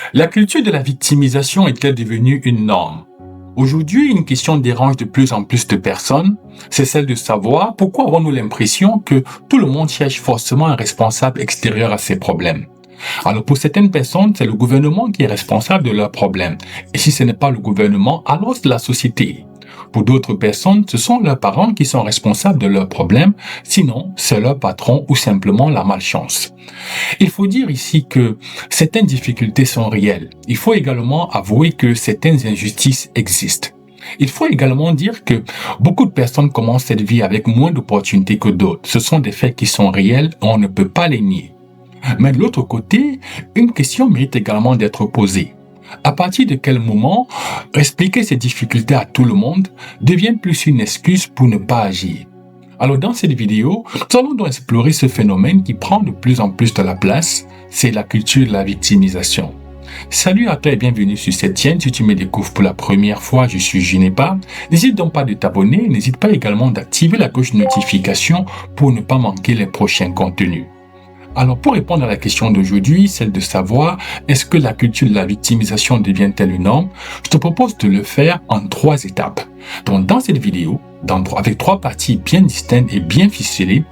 La culture de la victimisation est-elle devenue une norme? Aujourd'hui, une question dérange de plus en plus de personnes, c'est celle de savoir pourquoi avons-nous l'impression que tout le monde cherche forcément un responsable extérieur à ses problèmes. Alors pour certaines personnes, c'est le gouvernement qui est responsable de leurs problèmes. Et si ce n'est pas le gouvernement, alors c'est la société. Pour d'autres personnes, ce sont leurs parents qui sont responsables de leurs problèmes, sinon c'est leur patron ou simplement la malchance. Il faut dire ici que certaines difficultés sont réelles. Il faut également avouer que certaines injustices existent. Il faut également dire que beaucoup de personnes commencent cette vie avec moins d'opportunités que d'autres. Ce sont des faits qui sont réels et on ne peut pas les nier. Mais de l'autre côté, une question mérite également d'être posée. À partir de quel moment expliquer ces difficultés à tout le monde devient plus une excuse pour ne pas agir? Alors dans cette vidéo, nous allons donc explorer ce phénomène qui prend de plus en plus de la place, c'est la culture de la victimisation. Salut à toi et bienvenue sur cette chaîne. Si tu me découvres pour la première fois, je suis Ginepa. N'hésite donc pas de t'abonner, n'hésite pas également d'activer la cloche de notification pour ne pas manquer les prochains contenus. Alors pour répondre à la question d'aujourd'hui, celle de savoir est-ce que la culture de la victimisation devient-elle une norme, je te propose de le faire en 3 étapes. Donc dans cette vidéo, avec 3 parties bien distinctes et bien ficelées,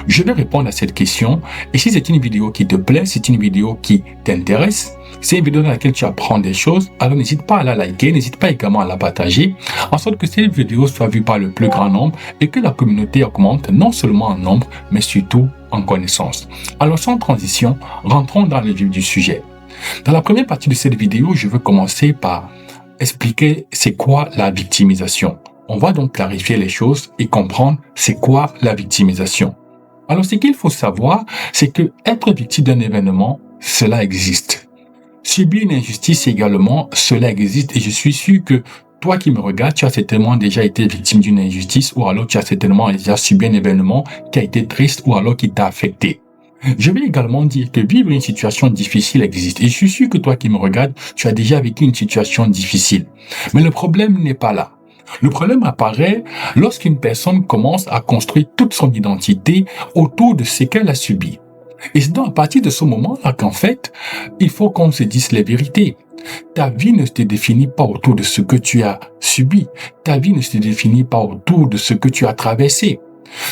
je vais répondre à cette question. Et si c'est une vidéo qui te plaît, c'est une vidéo qui t'intéresse, c'est une vidéo dans laquelle tu apprends des choses, alors n'hésite pas à la liker, n'hésite pas également à la partager, en sorte que cette vidéo soit vue par le plus grand nombre et que la communauté augmente non seulement en nombre, mais surtout en connaissance. Alors sans transition, rentrons dans le vif du sujet. Dans la première partie de cette vidéo, je veux commencer par expliquer c'est quoi la victimisation. On va donc clarifier les choses et comprendre c'est quoi la victimisation. Alors ce qu'il faut savoir, c'est que être victime d'un événement, cela existe. Subir une injustice également, cela existe et je suis sûr que toi qui me regardes, tu as certainement déjà été victime d'une injustice ou alors tu as certainement déjà subi un événement qui a été triste ou alors qui t'a affecté. Je vais également dire que vivre une situation difficile existe et je suis sûr que toi qui me regardes, tu as déjà vécu une situation difficile. Mais le problème n'est pas là. Le problème apparaît lorsqu'une personne commence à construire toute son identité autour de ce qu'elle a subi. Et c'est donc à partir de ce moment-là qu'en fait, il faut qu'on se dise les vérités. Ta vie ne se définit pas autour de ce que tu as subi. Ta vie ne se définit pas autour de ce que tu as traversé.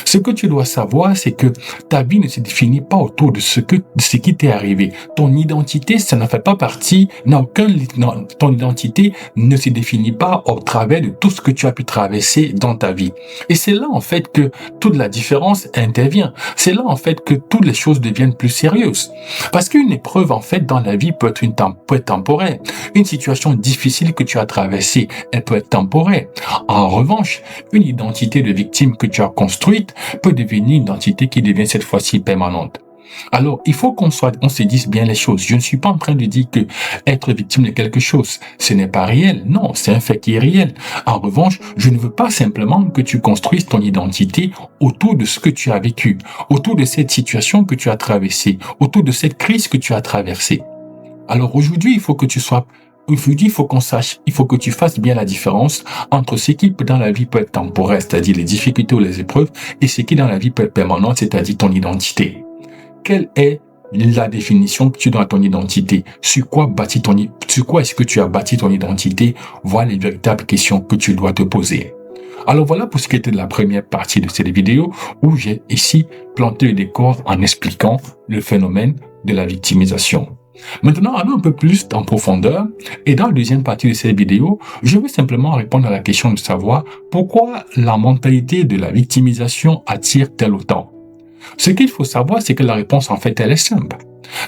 Ce que tu dois savoir, c'est que ta vie ne se définit pas autour de ce qui t'est arrivé. Ton identité, ça ne fait pas partie, ton identité ne se définit pas au travers de tout ce que tu as pu traverser dans ta vie. Et c'est là, en fait, que toute la différence intervient. C'est là, en fait, que toutes les choses deviennent plus sérieuses. Parce qu'une épreuve, en fait, dans la vie peut être temporaire. Une situation difficile que tu as traversée, elle peut être temporaire. En revanche, une identité de victime que tu as construite peut devenir une identité qui devient cette fois-ci permanente. Alors, il faut qu'on se dise bien les choses. Je ne suis pas en train de dire que être victime de quelque chose, ce n'est pas réel. Non, c'est un fait qui est réel. En revanche, je ne veux pas simplement que tu construises ton identité autour de ce que tu as vécu, autour de cette situation que tu as traversée, autour de cette crise que tu as traversée. Alors aujourd'hui, il faut que tu fasses bien la différence entre ce qui dans la vie peut être temporaire, c'est-à-dire les difficultés ou les épreuves, et ce qui dans la vie peut être permanent, c'est-à-dire ton identité. Quelle est la définition que tu donnes à ton identité? Sur quoi est-ce que tu as bâti ton identité? Voilà les véritables questions que tu dois te poser. Alors voilà pour ce qui était de la première partie de cette vidéo où j'ai ici planté le décor en expliquant le phénomène de la victimisation. Maintenant, allons un peu plus en profondeur et dans la deuxième partie de cette vidéo, je vais simplement répondre à la question de savoir pourquoi la mentalité de la victimisation attire-t-elle autant. Ce qu'il faut savoir, c'est que la réponse, en fait, elle est simple.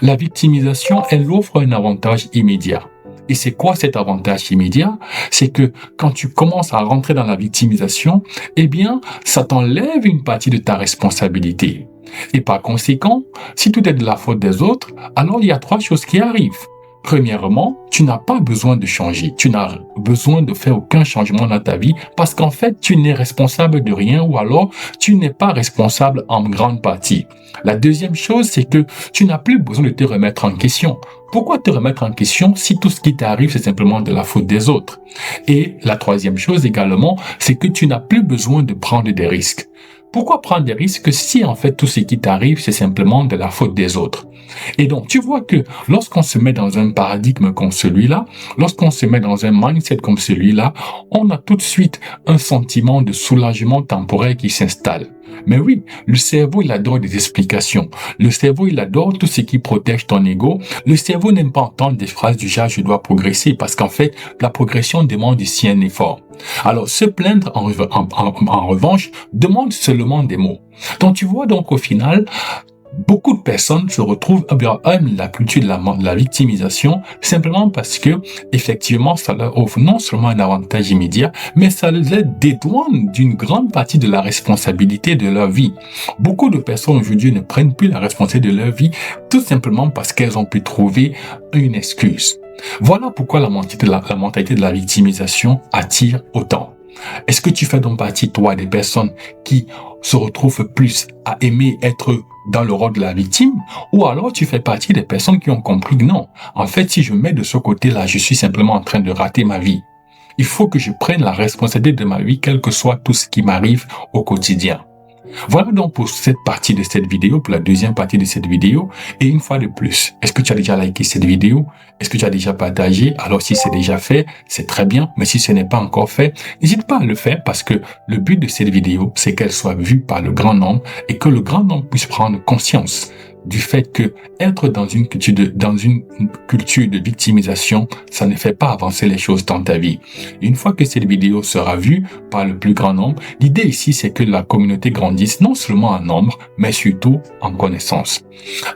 La victimisation, elle offre un avantage immédiat. Et c'est quoi cet avantage immédiat? C'est que quand tu commences à rentrer dans la victimisation, eh bien, ça t'enlève une partie de ta responsabilité. Et par conséquent, si tout est de la faute des autres, alors il y a 3 choses qui arrivent. Premièrement, tu n'as pas besoin de changer. Tu n'as besoin de faire aucun changement dans ta vie parce qu'en fait, tu n'es responsable de rien ou alors tu n'es pas responsable en grande partie. La deuxième chose, c'est que tu n'as plus besoin de te remettre en question. Pourquoi te remettre en question si tout ce qui t'arrive, c'est simplement de la faute des autres? Et la troisième chose également, c'est que tu n'as plus besoin de prendre des risques. Pourquoi prendre des risques si en fait tout ce qui t'arrive, c'est simplement de la faute des autres? Et donc, tu vois que lorsqu'on se met dans un paradigme comme celui-là, lorsqu'on se met dans un mindset comme celui-là, on a tout de suite un sentiment de soulagement temporaire qui s'installe. Mais oui, le cerveau, il adore des explications. Le cerveau, il adore tout ce qui protège ton ego. Le cerveau n'aime pas entendre des phrases du genre « je dois progresser » parce qu'en fait, la progression demande ici un effort. Alors, se plaindre, en revanche, demande seulement des mots. Donc, tu vois, donc au final, beaucoup de personnes se retrouvent aiment la culture de la victimisation simplement parce que effectivement ça leur offre non seulement un avantage immédiat, mais ça les dédouane d'une grande partie de la responsabilité de leur vie. Beaucoup de personnes aujourd'hui ne prennent plus la responsabilité de leur vie tout simplement parce qu'elles ont pu trouver une excuse. Voilà pourquoi la mentalité de la victimisation attire autant. Est-ce que tu fais donc partie, toi, des personnes qui se retrouvent plus à aimer être dans le rôle de la victime, ou alors tu fais partie des personnes qui ont compris que non, en fait, si je mets de ce côté-là, je suis simplement en train de rater ma vie. Il faut que je prenne la responsabilité de ma vie, quel que soit tout ce qui m'arrive au quotidien. Voilà donc pour cette partie de cette vidéo, pour la deuxième partie de cette vidéo. Et une fois de plus, est-ce que tu as déjà liké cette vidéo? Est-ce que tu as déjà partagé? Alors si c'est déjà fait, c'est très bien. Mais si ce n'est pas encore fait, n'hésite pas à le faire parce que le but de cette vidéo, c'est qu'elle soit vue par le grand nombre et que le grand nombre puisse prendre conscience du fait que être dans une culture de victimisation, ça ne fait pas avancer les choses dans ta vie. Une fois que cette vidéo sera vue par le plus grand nombre, l'idée ici, c'est que la communauté grandisse non seulement en nombre, mais surtout en connaissance.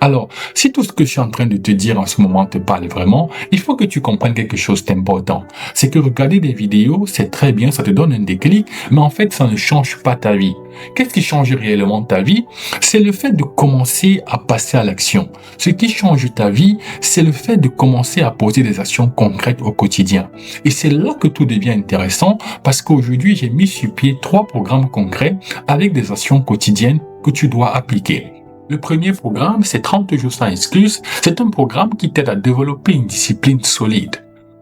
Alors, si tout ce que je suis en train de te dire en ce moment te parle vraiment, il faut que tu comprennes quelque chose d'important. C'est que regarder des vidéos, c'est très bien, ça te donne un déclic, mais en fait, ça ne change pas ta vie. Qu'est-ce qui change réellement ta vie? C'est le fait de commencer à passer à l'action. Ce qui change ta vie, c'est le fait de commencer à poser des actions concrètes au quotidien. Et c'est là que tout devient intéressant parce qu'aujourd'hui, j'ai mis sur pied 3 programmes concrets avec des actions quotidiennes que tu dois appliquer. Le premier programme, c'est 30 jours sans excuses. C'est un programme qui t'aide à développer une discipline solide.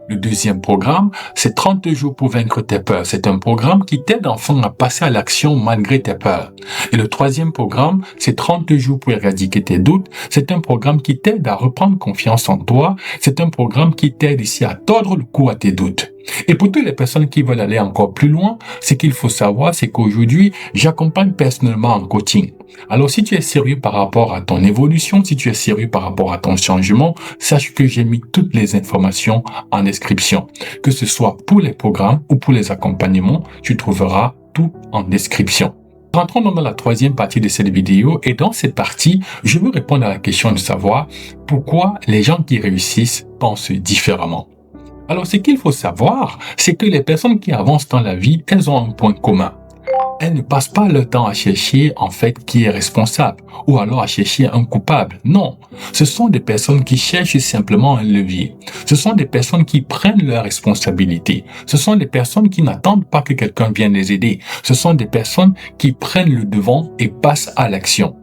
Le deuxième programme, c'est 30 jours pour vaincre tes peurs. C'est un programme qui t'aide enfin à passer à l'action malgré tes peurs. Et le troisième programme, c'est 30 jours pour éradiquer tes doutes. C'est un programme qui t'aide à reprendre confiance en toi. C'est un programme qui t'aide ici à tordre le cou à tes doutes. Et pour toutes les personnes qui veulent aller encore plus loin, ce qu'il faut savoir, c'est qu'aujourd'hui, j'accompagne personnellement en coaching. Alors, si tu es sérieux par rapport à ton évolution, si tu es sérieux par rapport à ton changement, sache que j'ai mis toutes les informations en description. Que ce soit pour les programmes ou pour les accompagnements, tu trouveras tout en description. Rentrons dans la troisième partie de cette vidéo et dans cette partie, je veux répondre à la question de savoir pourquoi les gens qui réussissent pensent différemment. Alors, ce qu'il faut savoir, c'est que les personnes qui avancent dans la vie, elles ont un point commun. Elles ne passent pas leur temps à chercher, en fait, qui est responsable ou alors à chercher un coupable. Non, ce sont des personnes qui cherchent simplement un levier. Ce sont des personnes qui prennent leurs responsabilités. Ce sont des personnes qui n'attendent pas que quelqu'un vienne les aider. Ce sont des personnes qui prennent le devant et passent à l'action.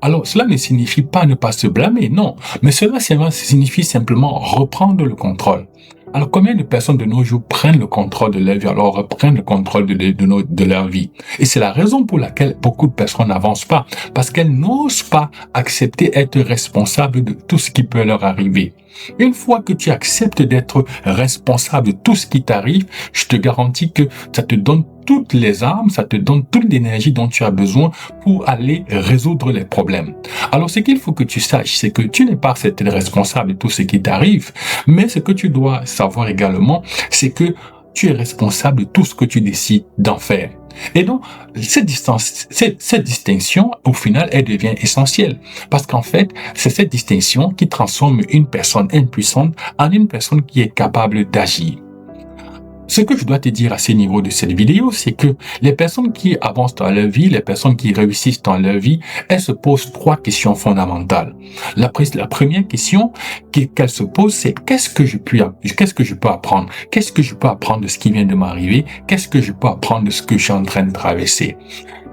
Alors, cela ne signifie pas ne pas se blâmer, non, mais cela signifie simplement reprendre le contrôle. Alors, combien de personnes de nos jours prennent le contrôle de leur vie, alors reprennent le contrôle de leur vie? Et c'est la raison pour laquelle beaucoup de personnes n'avancent pas, parce qu'elles n'osent pas accepter être responsables de tout ce qui peut leur arriver. Une fois que tu acceptes d'être responsable de tout ce qui t'arrive, je te garantis que ça te donne toutes les armes, ça te donne toute l'énergie dont tu as besoin pour aller résoudre les problèmes. Alors, ce qu'il faut que tu saches, c'est que tu n'es pas responsable de tout ce qui t'arrive, mais ce que tu dois savoir également, c'est que tu es responsable de tout ce que tu décides d'en faire. Et donc, cette distinction, au final, elle devient essentielle. Parce qu'en fait, c'est cette distinction qui transforme une personne impuissante en une personne qui est capable d'agir. Ce que je dois te dire à ce niveau de cette vidéo, c'est que les personnes qui avancent dans leur vie, les personnes qui réussissent dans leur vie, elles se posent 3 questions fondamentales. La première question qu'elles se posent, c'est qu'est-ce que je peux apprendre? Qu'est-ce que je peux apprendre de ce qui vient de m'arriver? Qu'est-ce que je peux apprendre de ce que je suis en train de traverser?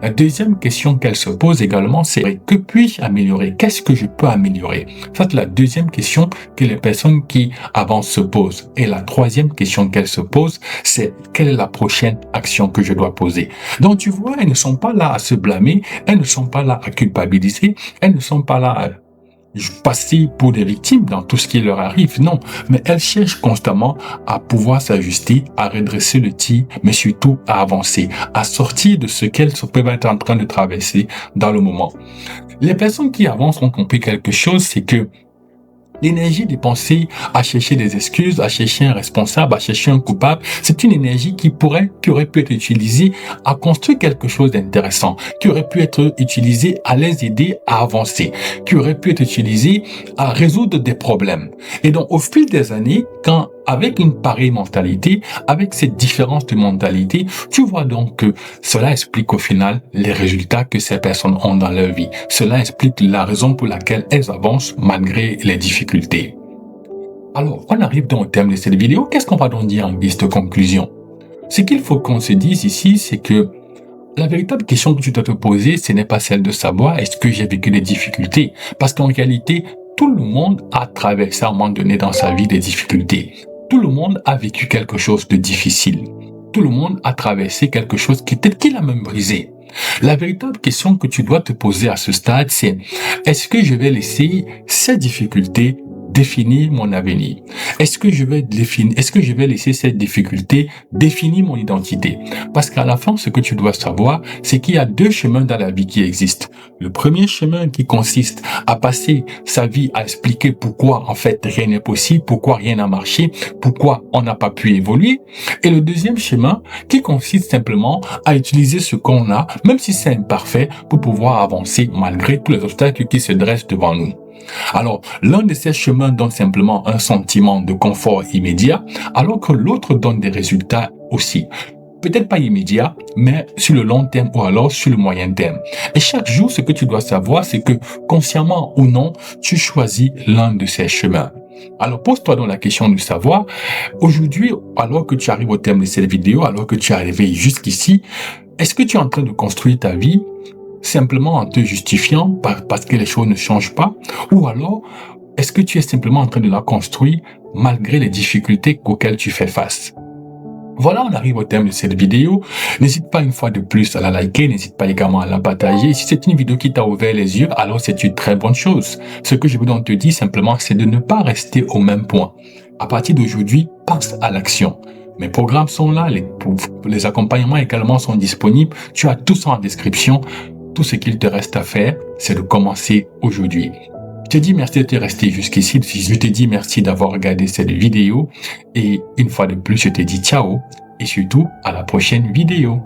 La deuxième question qu'elle se pose également, c'est que puis-je améliorer? Qu'est-ce que je peux améliorer? Ça, c'est la deuxième question que les personnes qui avancent se posent. Et la troisième question qu'elles se posent, c'est quelle est la prochaine action que je dois poser? Donc, tu vois, elles ne sont pas là à se blâmer, elles ne sont pas là à culpabiliser, elles ne sont pas là à passer pour des victimes dans tout ce qui leur arrive. Non, mais elles cherchent constamment à pouvoir s'ajuster, à redresser le tir, mais surtout à avancer, à sortir de ce qu'elles peuvent être en train de traverser dans le moment. Les personnes qui avancent ont compris quelque chose, c'est que l'énergie dépensée à chercher des excuses, à chercher un responsable, à chercher un coupable, c'est une énergie qui aurait pu être utilisée à construire quelque chose d'intéressant, qui aurait pu être utilisée à les aider à avancer, qui aurait pu être utilisée à résoudre des problèmes. Et donc, au fil des années, avec une pareille mentalité, avec cette différence de mentalité, tu vois donc que cela explique au final les résultats que ces personnes ont dans leur vie. Cela explique la raison pour laquelle elles avancent malgré les difficultés. Alors, on arrive donc au terme de cette vidéo. Qu'est-ce qu'on va donc dire en guise de conclusion? Ce qu'il faut qu'on se dise ici, c'est que la véritable question que tu dois te poser, ce n'est pas celle de savoir est-ce que j'ai vécu des difficultés. Parce qu'en réalité, tout le monde a traversé à un moment donné dans sa vie des difficultés. Tout le monde a vécu quelque chose de difficile. Tout le monde a traversé quelque chose qui l'a même brisé. La véritable question que tu dois te poser à ce stade, c'est est-ce que je vais laisser ces difficultés définir mon avenir? Est-ce que je vais laisser cette difficulté définir mon identité? Parce qu'à la fin, ce que tu dois savoir, c'est qu'il y a deux chemins dans la vie qui existent. Le premier chemin qui consiste à passer sa vie à expliquer pourquoi en fait rien n'est possible, pourquoi rien n'a marché, pourquoi on n'a pas pu évoluer. Et le deuxième chemin qui consiste simplement à utiliser ce qu'on a, même si c'est imparfait, pour pouvoir avancer malgré tous les obstacles qui se dressent devant nous. Alors, l'un de ces chemins donne simplement un sentiment de confort immédiat, alors que l'autre donne des résultats aussi. Peut-être pas immédiat, mais sur le long terme ou alors sur le moyen terme. Et chaque jour, ce que tu dois savoir, c'est que consciemment ou non, tu choisis l'un de ces chemins. Alors, pose-toi donc la question de savoir, aujourd'hui, alors que tu arrives au terme de cette vidéo, alors que tu es arrivé jusqu'ici, est-ce que tu es en train de construire ta vie simplement en te justifiant parce que les choses ne changent pas? Ou alors, est-ce que tu es simplement en train de la construire malgré les difficultés auxquelles tu fais face? Voilà, on arrive au terme de cette vidéo. N'hésite pas une fois de plus à la liker, n'hésite pas également à la partager. Si c'est une vidéo qui t'a ouvert les yeux, alors c'est une très bonne chose. Ce que je veux donc te dire simplement, c'est de ne pas rester au même point. À partir d'aujourd'hui, passe à l'action. Mes programmes sont là, les accompagnements également sont disponibles. Tu as tout ça en description. Tout ce qu'il te reste à faire, c'est de commencer aujourd'hui. Je te dis merci de te rester jusqu'ici. Je te dis merci d'avoir regardé cette vidéo. Et une fois de plus, je te dis ciao. Et surtout, à la prochaine vidéo.